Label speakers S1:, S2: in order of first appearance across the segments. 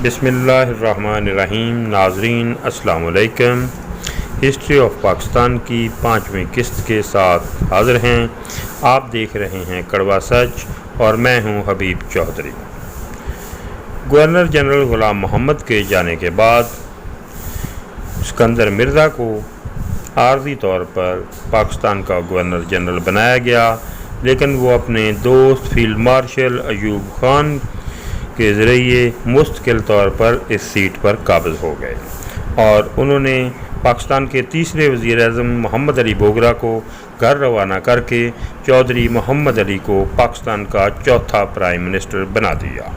S1: بسم اللہ الرحمن الرحیم۔ ناظرین السلام علیکم۔ ہسٹری آف پاکستان کی 5ویں قسط کے ساتھ حاضر ہیں۔ آپ دیکھ رہے ہیں کڑوا سچ اور میں ہوں حبیب چودھری۔ گورنر جنرل غلام محمد کے جانے کے بعد اسکندر مرزا کو عارضی طور پر پاکستان کا گورنر جنرل بنایا گیا، لیکن وہ اپنے دوست فیلڈ مارشل ایوب خان کے ذریعے مستقل طور پر اس سیٹ پر قابض ہو گئے اور انہوں نے پاکستان کے تیسرے وزیر اعظم محمد علی بوگرا کو گھر روانہ کر کے چودھری محمد علی کو پاکستان کا چوتھا پرائم منسٹر بنا دیا۔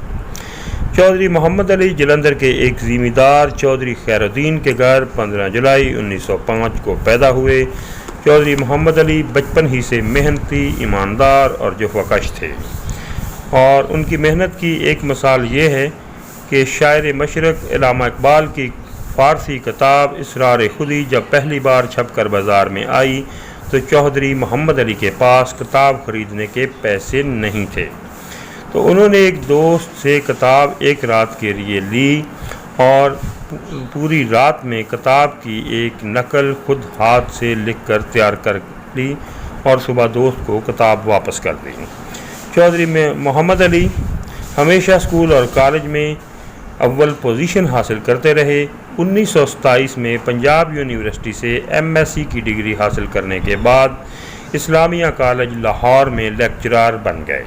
S1: چودھری محمد علی جلندھر کے ایک زمیندار چودھری خیر الدین کے گھر 15 جولائی 1905 کو پیدا ہوئے۔ چودھری محمد علی بچپن ہی سے محنتی، ایماندار اور جفاکش تھے، اور ان کی محنت کی ایک مثال یہ ہے کہ شاعر مشرق علامہ اقبال کی فارسی کتاب اسرار خودی جب پہلی بار چھپ کر بازار میں آئی تو چودھری محمد علی کے پاس کتاب خریدنے کے پیسے نہیں تھے، تو انہوں نے ایک دوست سے کتاب ایک رات کے لیے لی اور پوری رات میں کتاب کی ایک نقل خود ہاتھ سے لکھ کر تیار کر لی اور صبح دوست کو کتاب واپس کر دی۔ چودھری محمد علی ہمیشہ اسکول اور کالج میں اول پوزیشن حاصل کرتے رہے۔ 1927 میں پنجاب یونیورسٹی سے MSc کی ڈگری حاصل کرنے کے بعد اسلامیہ کالج لاہور میں لیکچرار بن گئے،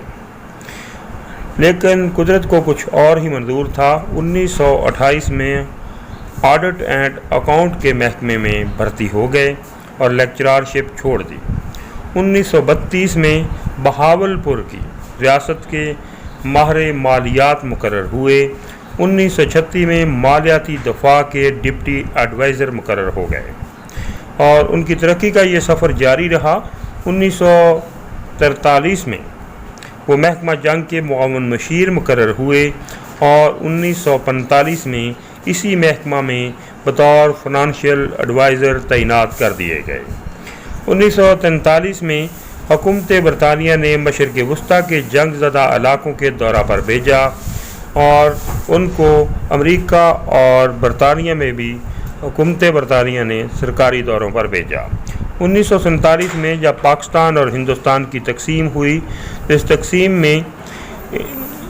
S1: لیکن قدرت کو کچھ اور ہی منظور تھا۔ 1928 میں آڈٹ اینڈ اکاؤنٹ کے محکمے میں بھرتی ہو گئے اور لیکچرارشپ چھوڑ دی۔ 1932 میں بہاولپور کی ریاست کے ماہر مالیات مقرر ہوئے۔ 1936 میں مالیاتی دفاع کے ڈپٹی ایڈوائزر مقرر ہو گئے اور ان کی ترقی کا یہ سفر جاری رہا۔ 1943 میں وہ محکمہ جنگ کے معاون مشیر مقرر ہوئے اور 1945 میں اسی محکمہ میں بطور فنانشل ایڈوائزر تعینات کر دیے گئے۔ 1943 میں حکومت برطانیہ نے مشرق وسطیٰ کے جنگ زدہ علاقوں کے دورہ پر بھیجا اور ان کو امریکہ اور برطانیہ میں بھی حکومت برطانیہ نے سرکاری دوروں پر بھیجا۔ 1947 میں جب پاکستان اور ہندوستان کی تقسیم ہوئی تو اس تقسیم میں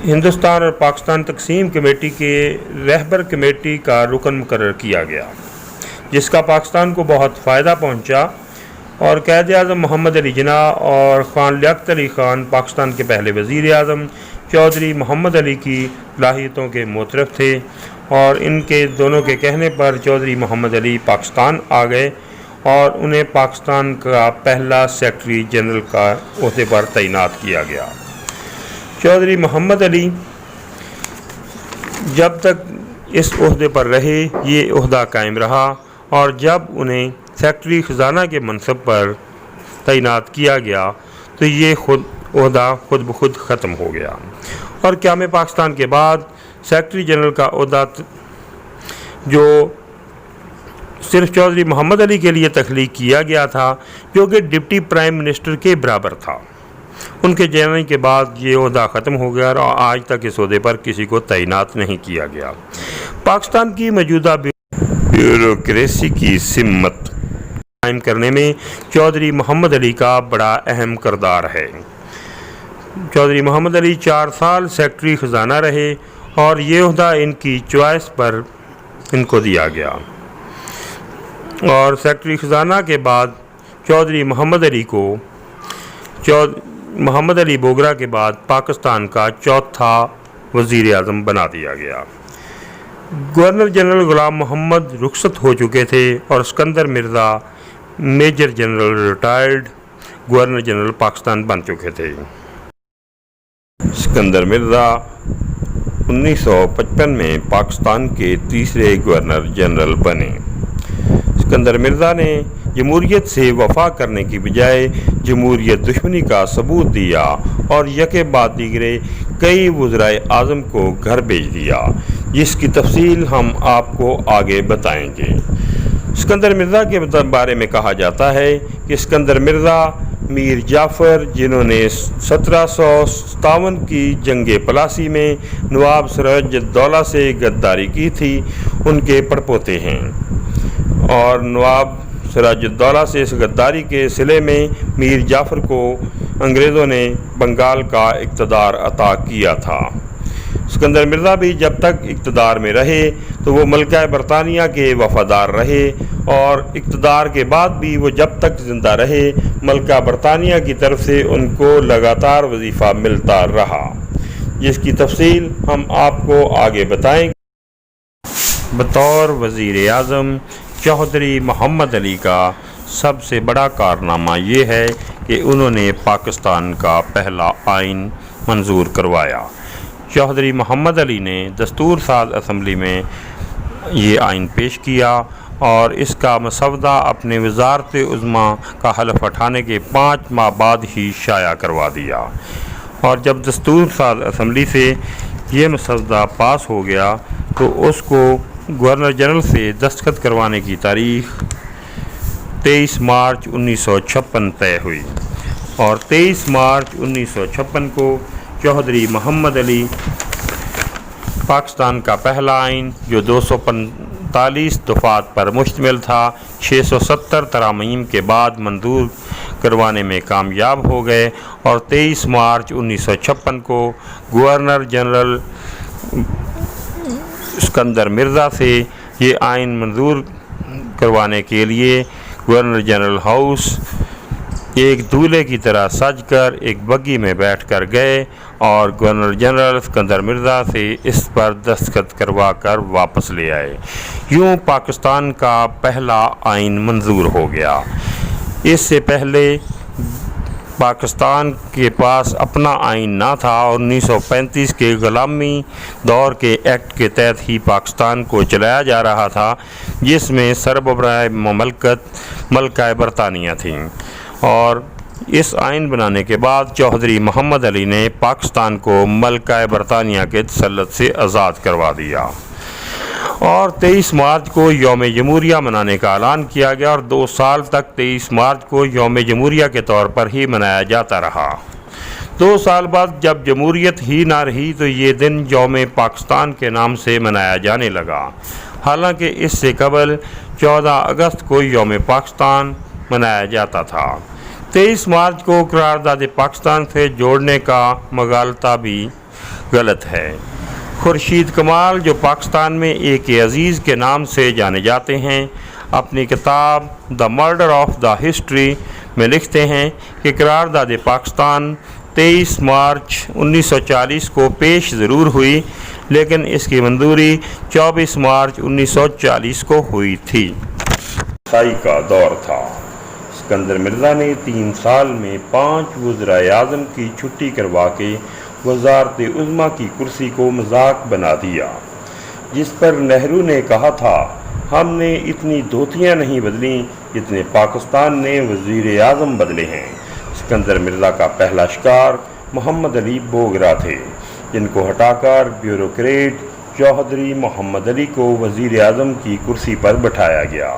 S1: ہندوستان اور پاکستان تقسیم کمیٹی کے رہبر کمیٹی کا رکن مقرر کیا گیا، جس کا پاکستان کو بہت فائدہ پہنچا، اور قائد اعظم محمد علی جناح اور خان لیاقت علی خان پاکستان کے پہلے وزیر اعظم چودھری محمد علی کی صلاحیتوں کے معترف تھے، اور ان کے دونوں کے کہنے پر چودھری محمد علی پاکستان آ گئے اور انہیں پاکستان کا پہلا سیکرٹری جنرل کا عہدے پر تعینات کیا گیا۔ چودھری محمد علی جب تک اس عہدے پر رہے یہ عہدہ قائم رہا، اور جب انہیں سیکرٹری خزانہ کے منصب پر تعینات کیا گیا تو یہ عہدہ خود بخود ختم ہو گیا، اور قیام پاکستان کے بعد سیکرٹری جنرل کا عہدہ جو صرف چودھری محمد علی کے لیے تخلیق کیا گیا تھا، جو کہ ڈپٹی پرائم منسٹر کے برابر تھا، ان کے جانے کے بعد یہ عہدہ ختم ہو گیا اور آج تک اس عہدے پر کسی کو تعینات نہیں کیا گیا۔ پاکستان کی موجودہ بیوروکریسی کی سمت قائم کرنے میں چودھری محمد علی کا بڑا اہم کردار ہے۔ چودھری محمد علی 4 سال سیکرٹری خزانہ رہے اور یہ عہدہ ان کی چوائس پر ان کو دیا گیا، اور سیکرٹری خزانہ کے بعد چودھری محمد علی بوگرا کے بعد پاکستان کا چوتھا وزیر اعظم بنا دیا گیا۔ گورنر جنرل غلام محمد رخصت ہو چکے تھے اور Iskander Mirza major general retired governor general Pakistan بن چکے تھے۔ اسکندر مرزا 1955 میں پاکستان کے تیسرے گورنر جنرل بنے۔ اسکندر مرزا نے جمہوریت سے وفا کرنے کی بجائے جمہوریت دشمنی کا ثبوت دیا اور یکے بعد دیگرے کئی وزرائے اعظم کو گھر بھیج دیا، جس کی تفصیل ہم آپ کو آگے بتائیں گے۔ اسکندر مرزا کے بارے میں کہا جاتا ہے کہ اسکندر مرزا میر جعفر، جنہوں نے 1757 کی جنگ پلاسی میں نواب سراج الدولہ سے غداری کی تھی، ان کے پڑپوتے ہیں، اور نواب سراج الدولہ سے اس غداری کے صلے میں میر جعفر کو انگریزوں نے بنگال کا اقتدار عطا کیا تھا۔ سکندر مرزا بھی جب تک اقتدار میں رہے تو وہ ملکہ برطانیہ کے وفادار رہے، اور اقتدار کے بعد بھی وہ جب تک زندہ رہے ملکہ برطانیہ کی طرف سے ان کو لگاتار وظیفہ ملتا رہا، جس کی تفصیل ہم آپ کو آگے بتائیں گے۔ بطور وزیر اعظم چودھری محمد علی کا سب سے بڑا کارنامہ یہ ہے کہ انہوں نے پاکستان کا پہلا آئین منظور کروایا۔ چودھری محمد علی نے دستور ساز اسمبلی میں یہ آئین پیش کیا اور اس کا مسودہ اپنے وزارت عظمیٰ کا حلف اٹھانے کے 5 ماہ بعد ہی شائع کروا دیا، اور جب دستور ساز اسمبلی سے یہ مسودہ پاس ہو گیا تو اس کو گورنر جنرل سے دستخط کروانے کی تاریخ 23 مارچ 1956 طے ہوئی، اور 23 مارچ 1956 کو چودھری محمد علی پاکستان کا پہلا آئین جو 245 دفعات پر مشتمل تھا 670 ترامیم کے بعد منظور کروانے میں کامیاب ہو گئے، اور 23 مارچ 1956 کو گورنر جنرل سکندر مرزا سے یہ آئین منظور کروانے کے لیے گورنر جنرل ہاؤس ایک دولہے کی طرح سج کر ایک بگی میں بیٹھ کر گئے، اور گورنر جنرل سکندر مرزا سے اس پر دستخط کروا کر واپس لے آئے۔ یوں پاکستان کا پہلا آئین منظور ہو گیا۔ اس سے پہلے پاکستان کے پاس اپنا آئین نہ تھا، اور 1935 کے غلامی دور کے ایکٹ کے تحت ہی پاکستان کو چلایا جا رہا تھا، جس میں سربراہ مملکت ملکہ برطانیہ تھیں، اور اس آئین بنانے کے بعد چودھری محمد علی نے پاکستان کو ملکہ برطانیہ کے تسلط سے آزاد کروا دیا، اور 23 مارچ کو یوم جمہوریہ منانے کا اعلان کیا گیا، اور 2 سال تک 23 مارچ کو یوم جمہوریہ کے طور پر ہی منایا جاتا رہا۔ 2 سال بعد جب جمہوریت ہی نہ رہی تو یہ دن یوم پاکستان کے نام سے منایا جانے لگا، حالانکہ اس سے قبل 14 اگست کو یوم پاکستان منایا جاتا تھا۔ 23 مارچ کو قرارداد پاکستان سے جوڑنے کا مغالطہ بھی غلط ہے۔ خورشید کمال، جو پاکستان میں ایک عزیز کے نام سے جانے جاتے ہیں، اپنی کتاب the murder of the history میں لکھتے ہیں کہ قرارداد پاکستان 23 مارچ 1940 کو پیش ضرور ہوئی، لیکن اس کی منظوری 24 مارچ 1940 کو ہوئی تھی۔ کا دور تھا۔ سکندر مرزا نے 3 سال میں 5 وزرائے اعظم کی چھٹی کروا کے وزارت عظمیٰ کی کرسی کو مذاق بنا دیا، جس پر نہرو نے کہا تھا، ہم نے اتنی دھوتیاں نہیں بدلیں جتنے پاکستان نے وزیر اعظم بدلے ہیں۔ سکندر مرزا کا پہلا شکار محمد علی بوگرا تھے، جن کو ہٹا کر بیوروکریٹ چودھری محمد علی کو وزیر اعظم کی کرسی پر بٹھایا گیا،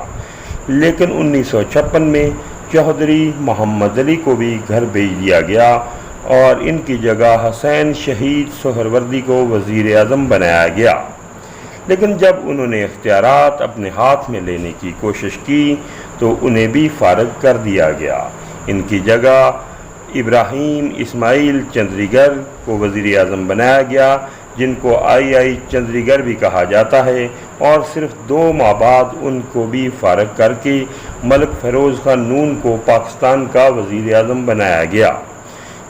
S1: لیکن 1956 میں چودھری محمد علی کو بھی گھر بھیج دیا گیا، اور ان کی جگہ حسین شہید سہروردی کو وزیر اعظم بنایا گیا، لیکن جب انہوں نے اختیارات اپنے ہاتھ میں لینے کی کوشش کی تو انہیں بھی فارغ کر دیا گیا۔ ان کی جگہ ابراہیم اسماعیل چندریگر کو وزیر اعظم بنایا گیا، جن کو آئی چندریگر بھی کہا جاتا ہے، اور صرف 2 ماہ بعد ان کو بھی فارغ کر کے ملک فیروز خان نون کو پاکستان کا وزیر اعظم بنایا گیا۔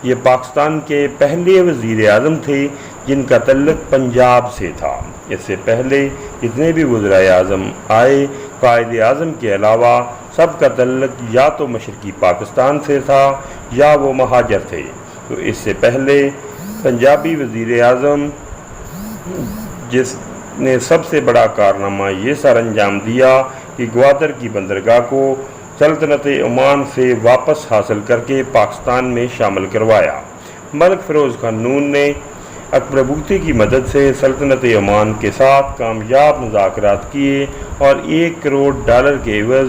S1: یہ پاکستان کے پہلے وزیر اعظم تھے جن کا تعلق پنجاب سے تھا۔ اس سے پہلے جتنے بھی وزرائے اعظم آئے، قائد اعظم کے علاوہ سب کا تعلق یا تو مشرقی پاکستان سے تھا یا وہ مہاجر تھے۔ تو اس سے پہلے پنجابی وزیر اعظم، جس نے سب سے بڑا کارنامہ یہ سر انجام دیا کہ گوادر کی بندرگاہ کو سلطنت عمان سے واپس حاصل کر کے پاکستان میں شامل کروایا۔ ملک فیروز خان نون نے اکبر بگٹی کی مدد سے سلطنت عمان کے ساتھ کامیاب مذاکرات کیے، اور $1 کروڑ کے عوض